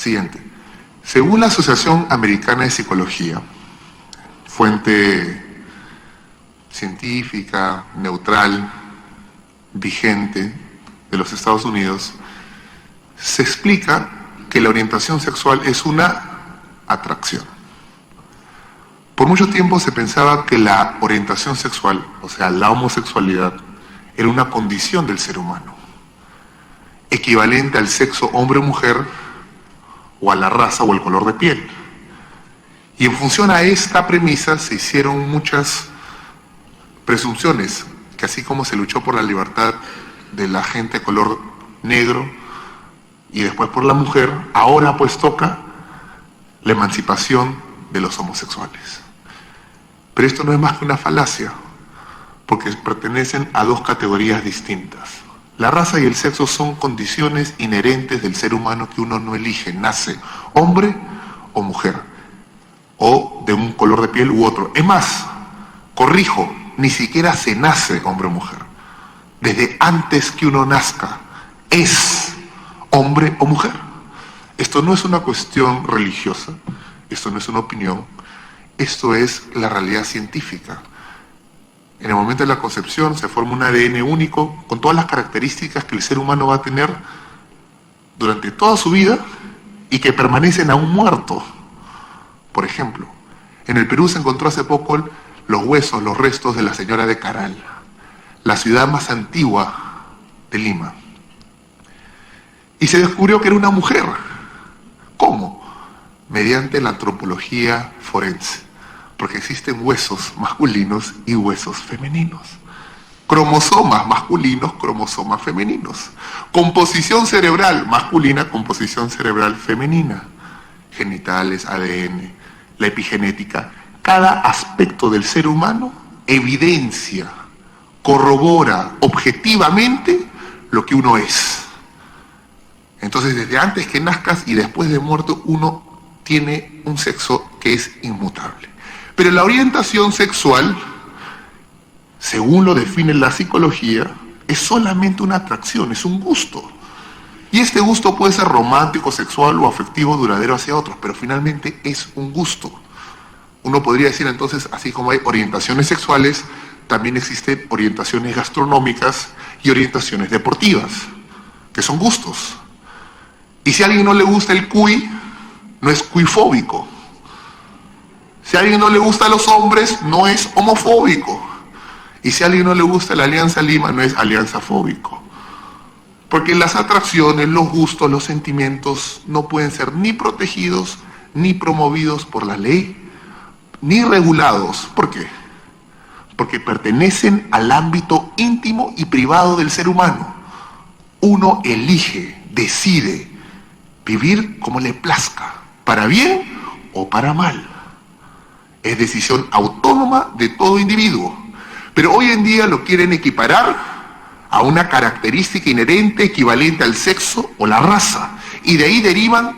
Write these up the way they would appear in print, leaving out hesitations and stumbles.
Siguiente. Según la Asociación Americana de Psicología, fuente científica, neutral, vigente de los Estados Unidos, se explica que la orientación sexual es una atracción. Por mucho tiempo se pensaba que la orientación sexual, o sea, la homosexualidad, era una condición del ser humano, equivalente al sexo hombre o mujer, o a la raza o el color de piel. Y en función a esta premisa se hicieron muchas presunciones, que así como se luchó por la libertad de la gente de color negro y después por la mujer, ahora pues toca la emancipación de los homosexuales. Pero esto no es más que una falacia, porque pertenecen a dos categorías distintas. La raza y el sexo son condiciones inherentes del ser humano que uno no elige, nace hombre o mujer, o de un color de piel u otro. Es más, corrijo, ni siquiera se nace hombre o mujer. Desde antes que uno nazca, es hombre o mujer. Esto no es una cuestión religiosa, esto no es una opinión, esto es la realidad científica. En el momento de la concepción se forma un ADN único con todas las características que el ser humano va a tener durante toda su vida y que permanecen aún muerto. Por ejemplo, en el Perú se encontró hace poco los huesos, los restos de la señora de Caral, la ciudad más antigua de Lima. Y se descubrió que era una mujer. ¿Cómo? Mediante la antropología forense. Porque existen huesos masculinos y huesos femeninos. Cromosomas masculinos, cromosomas femeninos. Composición cerebral masculina, composición cerebral femenina. Genitales, ADN, la epigenética. Cada aspecto del ser humano evidencia, corrobora objetivamente lo que uno es. Entonces, desde antes que nazcas y después de muerto, uno tiene un sexo que es inmutable. Pero la orientación sexual, según lo define la psicología, es solamente una atracción, es un gusto. Y este gusto puede ser romántico, sexual o afectivo duradero hacia otros, pero finalmente es un gusto. Uno podría decir entonces, así como hay orientaciones sexuales, también existen orientaciones gastronómicas y orientaciones deportivas, que son gustos. Y si a alguien no le gusta el cuy, no es cuifóbico. Si a alguien no le gusta a los hombres, no es homofóbico. Y si a alguien no le gusta la Alianza Lima, no es alianzafóbico. Porque las atracciones, los gustos, los sentimientos no pueden ser ni protegidos, ni promovidos por la ley, ni regulados. ¿Por qué? Porque pertenecen al ámbito íntimo y privado del ser humano. Uno elige, decide vivir como le plazca, para bien o para mal. Es decisión autónoma de todo individuo. Pero hoy en día lo quieren equiparar a una característica inherente equivalente al sexo o la raza. Y de ahí derivan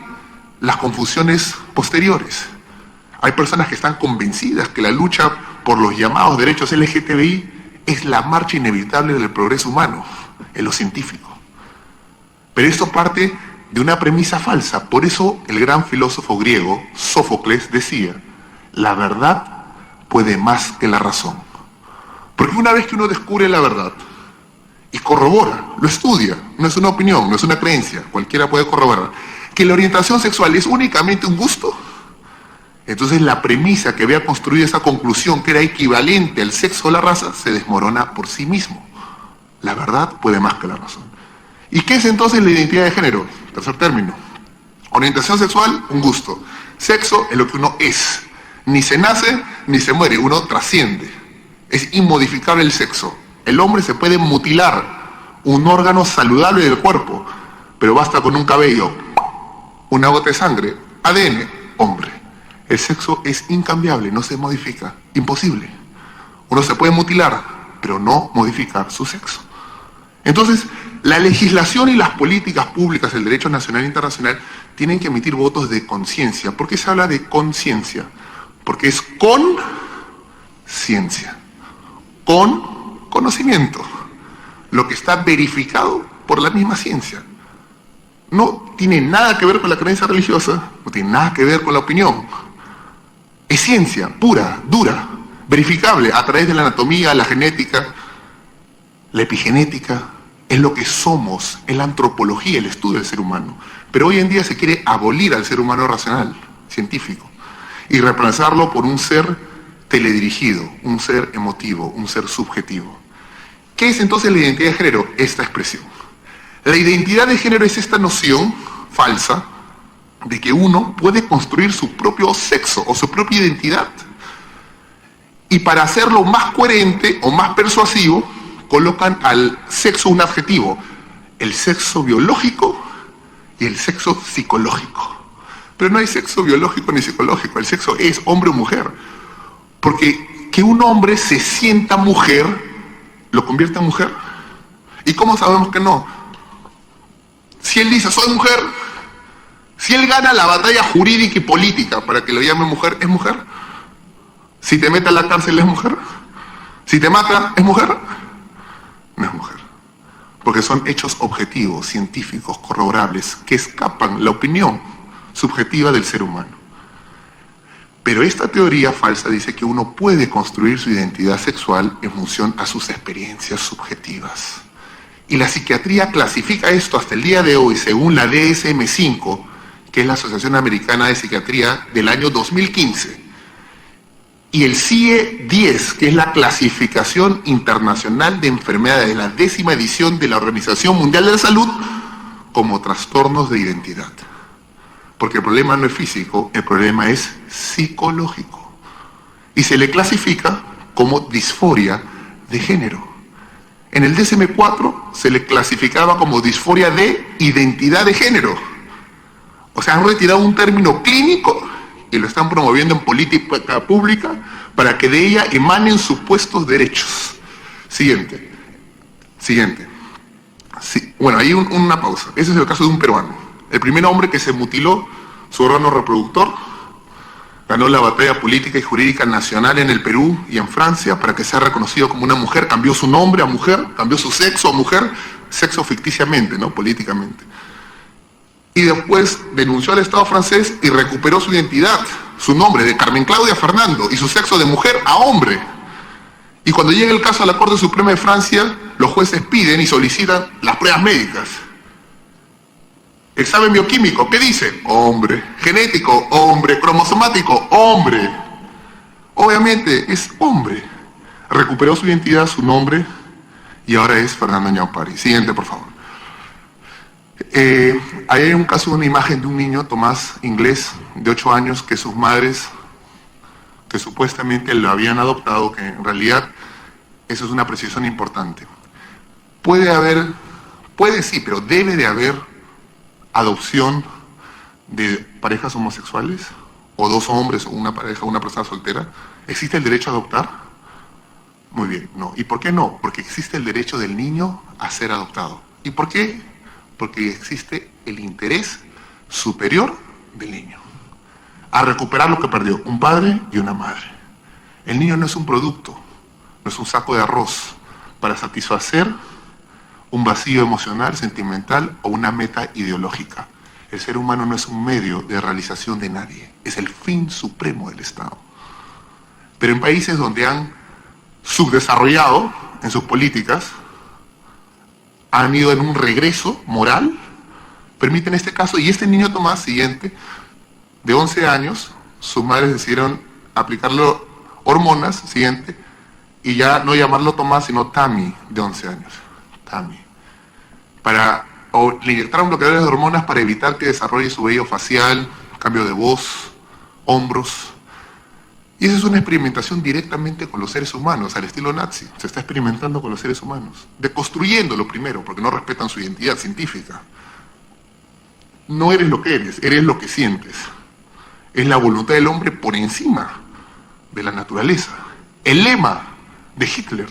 las confusiones posteriores. Hay personas que están convencidas que la lucha por los llamados derechos LGTBI es la marcha inevitable del progreso humano, en lo científico. Pero esto parte de una premisa falsa. Por eso el gran filósofo griego, Sófocles, decía: la verdad puede más que la razón. Porque una vez que uno descubre la verdad y corrobora, lo estudia, no es una opinión, no es una creencia, cualquiera puede corroborar, que la orientación sexual es únicamente un gusto, entonces la premisa que había construido esa conclusión, que era equivalente al sexo o la raza, se desmorona por sí mismo. La verdad puede más que la razón. ¿Y qué es entonces la identidad de género? Tercer término. Orientación sexual, un gusto. Sexo es lo que uno es. Ni se nace, ni se muere, uno trasciende. Es inmodificable el sexo. El hombre se puede mutilar un órgano saludable del cuerpo, pero basta con un cabello, una gota de sangre, ADN, hombre. El sexo es incambiable, no se modifica, imposible. Uno se puede mutilar, pero no modificar su sexo. Entonces, la legislación y las políticas públicas, el derecho nacional e internacional, tienen que emitir votos de conciencia. ¿Por qué se habla de conciencia? Porque es con ciencia, con conocimiento, lo que está verificado por la misma ciencia. No tiene nada que ver con la creencia religiosa, no tiene nada que ver con la opinión. Es ciencia pura, dura, verificable a través de la anatomía, la genética, la epigenética. Es lo que somos, es la antropología, el estudio del ser humano. Pero hoy en día se quiere abolir al ser humano racional, científico, y reemplazarlo por un ser teledirigido, un ser emotivo, un ser subjetivo. ¿Qué es entonces la identidad de género? Esta expresión. La identidad de género es esta noción falsa de que uno puede construir su propio sexo o su propia identidad. Y para hacerlo más coherente o más persuasivo, colocan al sexo un adjetivo: el sexo biológico y el sexo psicológico. Pero no hay sexo biológico ni psicológico, el sexo es hombre o mujer. Porque que un hombre se sienta mujer, ¿lo convierte en mujer? ¿Y cómo sabemos que no? Si él dice, soy mujer, si él gana la batalla jurídica y política para que lo llame mujer, ¿es mujer? Si te mete a la cárcel, ¿es mujer? Si te mata, ¿es mujer? No es mujer. Porque son hechos objetivos, científicos, corroborables, que escapan la opinión subjetiva del ser humano. Pero esta teoría falsa dice que uno puede construir su identidad sexual en función a sus experiencias subjetivas. Y la psiquiatría clasifica esto hasta el día de hoy, según la DSM-5, que es la Asociación Americana de Psiquiatría del año 2015, y el CIE-10, que es la Clasificación Internacional de Enfermedades de la 10ª edición de la Organización Mundial de la Salud, como trastornos de identidad. Porque el problema no es físico, el problema es psicológico. Y se le clasifica como disforia de género. En el DSM-4 se le clasificaba como disforia de identidad de género. O sea, han retirado un término clínico y lo están promoviendo en política pública para que de ella emanen supuestos derechos. Siguiente. Sí, bueno, hay una pausa. Ese es el caso de un peruano. El primer hombre que se mutiló su órgano reproductor, ganó la batalla política y jurídica nacional en el Perú y en Francia para que sea reconocido como una mujer, cambió su nombre a mujer, cambió su sexo a mujer, sexo ficticiamente, no políticamente. Y después denunció al Estado francés y recuperó su identidad, su nombre de Carmen Claudia Fernando y su sexo de mujer a hombre. Y cuando llega el caso a la Corte Suprema de Francia, los jueces piden y solicitan las pruebas médicas. Examen bioquímico, ¿qué dice? Hombre. Genético, hombre. Cromosomático, hombre. Obviamente es hombre. Recuperó su identidad, su nombre, y ahora es Fernando Ñaupari. Siguiente, por favor. Ahí hay un caso, una imagen de un niño, Tomás, inglés, de 8 años, que sus madres, que supuestamente lo habían adoptado, que en realidad eso es una precisión importante. Puede sí, pero debe de haber adopción de parejas homosexuales, o dos hombres, o una pareja, o una persona soltera. ¿Existe el derecho a adoptar? Muy bien, no. ¿Y por qué no? Porque existe el derecho del niño a ser adoptado. ¿Y por qué? Porque existe el interés superior del niño a recuperar lo que perdió, un padre y una madre. El niño no es un producto, no es un saco de arroz para satisfacer un vacío emocional, sentimental o una meta ideológica. El ser humano no es un medio de realización de nadie, es el fin supremo del Estado. Pero en países donde han subdesarrollado en sus políticas, han ido en un regreso moral, permiten este caso, y este niño Tomás, siguiente, de 11 años, sus madres decidieron aplicarle hormonas, siguiente, y ya no llamarlo Tomás, sino Tammy, de 11 años. Tammy. Le inyectaron bloqueadores de hormonas para evitar que desarrolle su vello facial, cambio de voz, hombros. Y esa es una experimentación directamente con los seres humanos, al estilo nazi. Se está experimentando con los seres humanos, deconstruyéndolo primero, porque no respetan su identidad científica. No eres lo que eres lo que sientes. Es la voluntad del hombre por encima de la naturaleza. El lema de Hitler,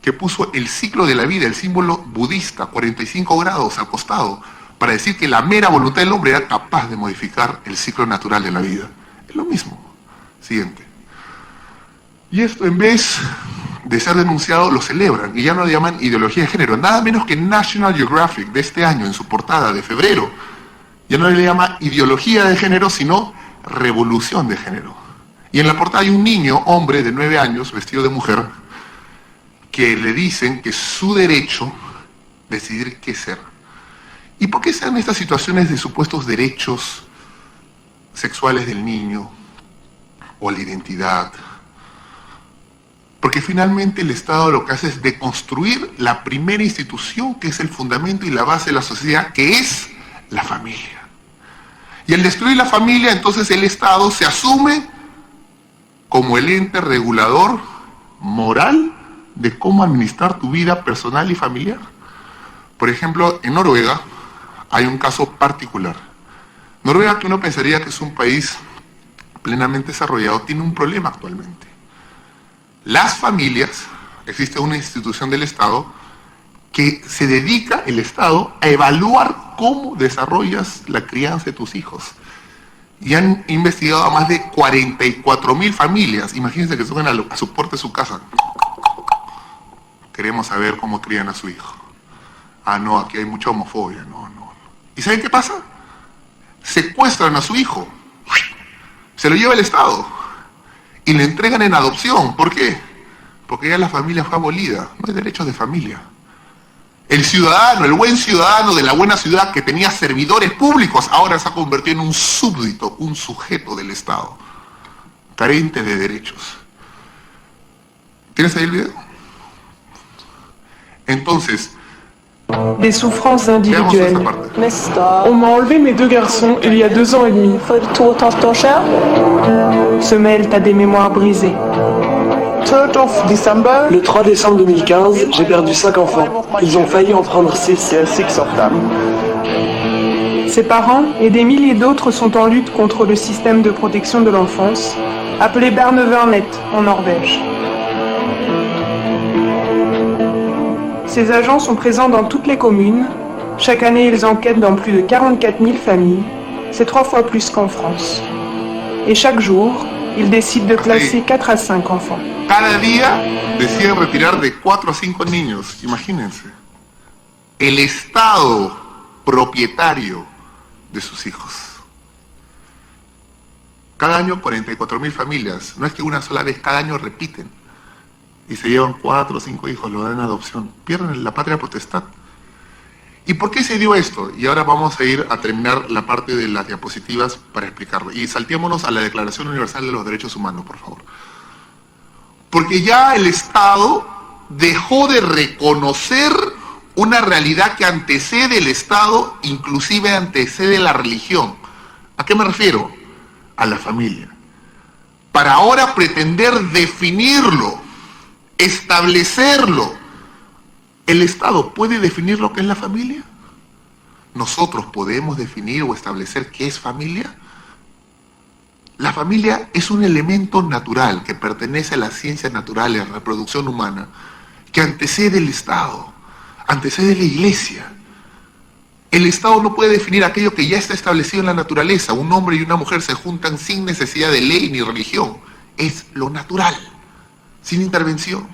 que puso el ciclo de la vida, el símbolo budista, 45 grados al costado, para decir que la mera voluntad del hombre era capaz de modificar el ciclo natural de la vida. Es lo mismo. Siguiente. Y esto, en vez de ser denunciado, lo celebran y ya no le llaman ideología de género. Nada menos que National Geographic de este año, en su portada de febrero, ya no le llama ideología de género, sino revolución de género. Y en la portada hay un niño, hombre de 9 años, vestido de mujer, que le dicen que es su derecho decidir qué ser. ¿Y por qué se dan estas situaciones de supuestos derechos sexuales del niño o la identidad? Porque finalmente el Estado lo que hace es deconstruir la primera institución que es el fundamento y la base de la sociedad, que es la familia. Y al destruir la familia, entonces el Estado se asume como el ente regulador moral de cómo administrar tu vida personal y familiar. Por ejemplo, en Noruega hay un caso particular. Noruega, que uno pensaría que es un país plenamente desarrollado, tiene un problema actualmente. Las familias, existe una institución del Estado que se dedica, el Estado, a evaluar cómo desarrollas la crianza de tus hijos. Y han investigado a más de 44.000 familias. Imagínense que suben a su puerta de su casa. Queremos saber cómo crían a su hijo. Ah, no, aquí hay mucha homofobia. No. ¿Y saben qué pasa? Secuestran a su hijo. Se lo lleva el Estado. Y le entregan en adopción. ¿Por qué? Porque ya la familia fue abolida. No hay derechos de familia. El ciudadano, el buen ciudadano de la buena ciudad que tenía servidores públicos, ahora se ha convertido en un súbdito, un sujeto del Estado, carente de derechos. ¿Tienes ahí el video? Entonces, des souffrances individuelles. On m'a enlevé mes 2 garçons il y a 2 ans et demi. Se mêlent à des mémoires brisées. Le 3 décembre 2015, j'ai perdu 5 enfants. Ils ont failli en prendre 6. Ses parents et des milliers d'autres sont en lutte contre le système de protection de l'enfance, appelé Barnevernet en Norvège. Ces agents sont présents dans toutes les communes. Chaque année, ils enquêtent dans plus de 44 000 familles. C'est 3 fois plus qu'en France. Et chaque jour, ils décident de placer 4 à 5 enfants. Cada día deciden retirar de 4 a 5 niños, imagínense. El Estado propietario de sus hijos. Cada año 44.000 familias. No es que una sola vez, cada año repiten. Y se llevan 4 o 5 hijos, lo dan en adopción. Pierden la patria potestad. ¿Y por qué se dio esto? Y ahora vamos a ir a terminar la parte de las diapositivas para explicarlo. Y saltémonos a la Declaración Universal de los Derechos Humanos, por favor. Porque ya el Estado dejó de reconocer una realidad que antecede el Estado, inclusive antecede la religión. ¿A qué me refiero? A la familia. Para ahora pretender definirlo, establecerlo. ¿El Estado puede definir lo que es la familia? ¿Nosotros podemos definir o establecer qué es familia? La familia es un elemento natural que pertenece a las ciencias naturales, a la reproducción humana, que antecede el Estado, antecede la Iglesia. El Estado no puede definir aquello que ya está establecido en la naturaleza. Un hombre y una mujer se juntan sin necesidad de ley ni religión. Es lo natural, sin intervención.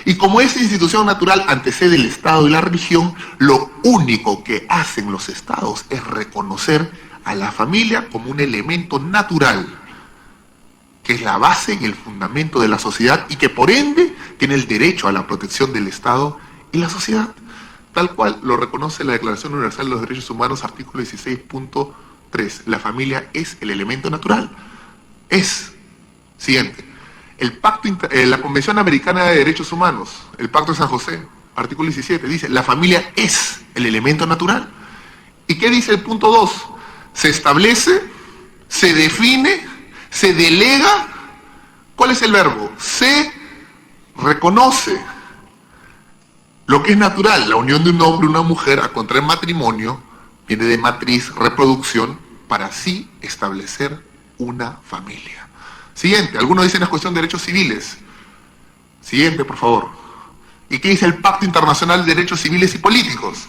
Y como esa institución natural antecede el Estado y la religión, lo único que hacen los Estados es reconocer a la familia como un elemento natural, que es la base y el fundamento de la sociedad y que por ende tiene el derecho a la protección del Estado y la sociedad, tal cual lo reconoce la Declaración Universal de los Derechos Humanos, artículo 16.3. La familia es el elemento natural. Es. Siguiente. La Convención Americana de Derechos Humanos, el Pacto de San José, artículo 17, dice, la familia es el elemento natural. ¿Y qué dice el punto 2? Se establece, se define, se delega. ¿Cuál es el verbo? Se reconoce lo que es natural. La unión de un hombre y una mujer a contraer matrimonio viene de matriz, reproducción, para así establecer una familia. Siguiente, algunos dicen es cuestión de derechos civiles. Siguiente, por favor. ¿Y qué dice el Pacto Internacional de Derechos Civiles y Políticos?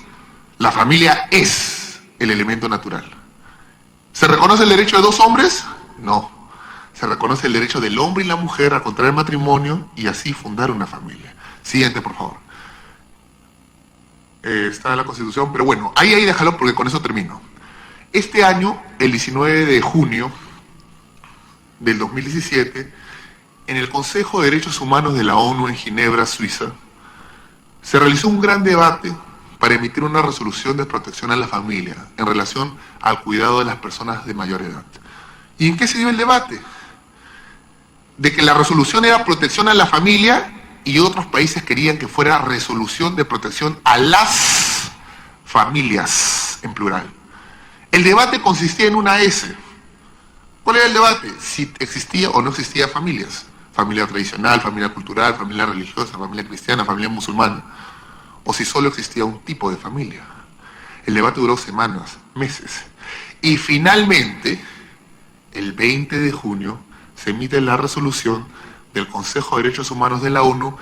La familia es el elemento natural. ¿Se reconoce el derecho de 2 hombres? No. Se reconoce el derecho del hombre y la mujer a contraer matrimonio y así fundar una familia. Siguiente, por favor. Está en la Constitución, pero bueno, ahí déjalo porque con eso termino. Este año, el 19 de junio del 2017, en el Consejo de Derechos Humanos de la ONU en Ginebra, Suiza, se realizó un gran debate para emitir una resolución de protección a la familia en relación al cuidado de las personas de mayor edad. ¿Y en qué se dio el debate? De que la resolución era protección a la familia y otros países querían que fuera resolución de protección a las familias, en plural. El debate consistía en una S. ¿Cuál era el debate? Si existía o no existía familias. Familia tradicional, familia cultural, familia religiosa, familia cristiana, familia musulmana. O si solo existía un tipo de familia. El debate duró semanas, meses. Y finalmente, el 20 de junio, se emite la resolución del Consejo de Derechos Humanos de la ONU,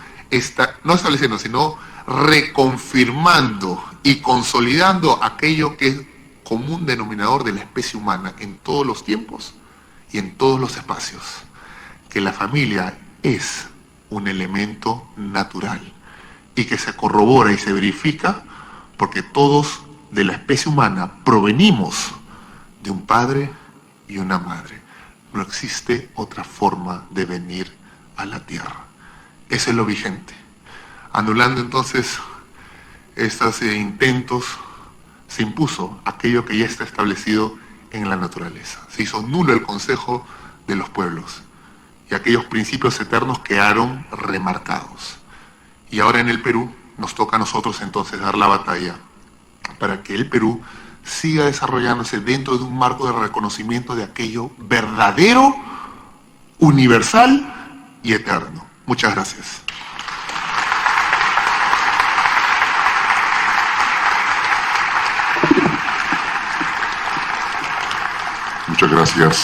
no estableciendo, sino reconfirmando y consolidando aquello que es común denominador de la especie humana en todos los tiempos y en todos los espacios, que la familia es un elemento natural y que se corrobora y se verifica porque todos de la especie humana provenimos de un padre y una madre. No existe otra forma de venir a la tierra. Eso es lo vigente. Anulando entonces estos intentos, se impuso aquello que ya está establecido en la naturaleza. Se hizo nulo el Consejo de los Pueblos y aquellos principios eternos quedaron remarcados. Y ahora en el Perú nos toca a nosotros entonces dar la batalla para que el Perú siga desarrollándose dentro de un marco de reconocimiento de aquello verdadero, universal y eterno. Muchas gracias. Muchas gracias.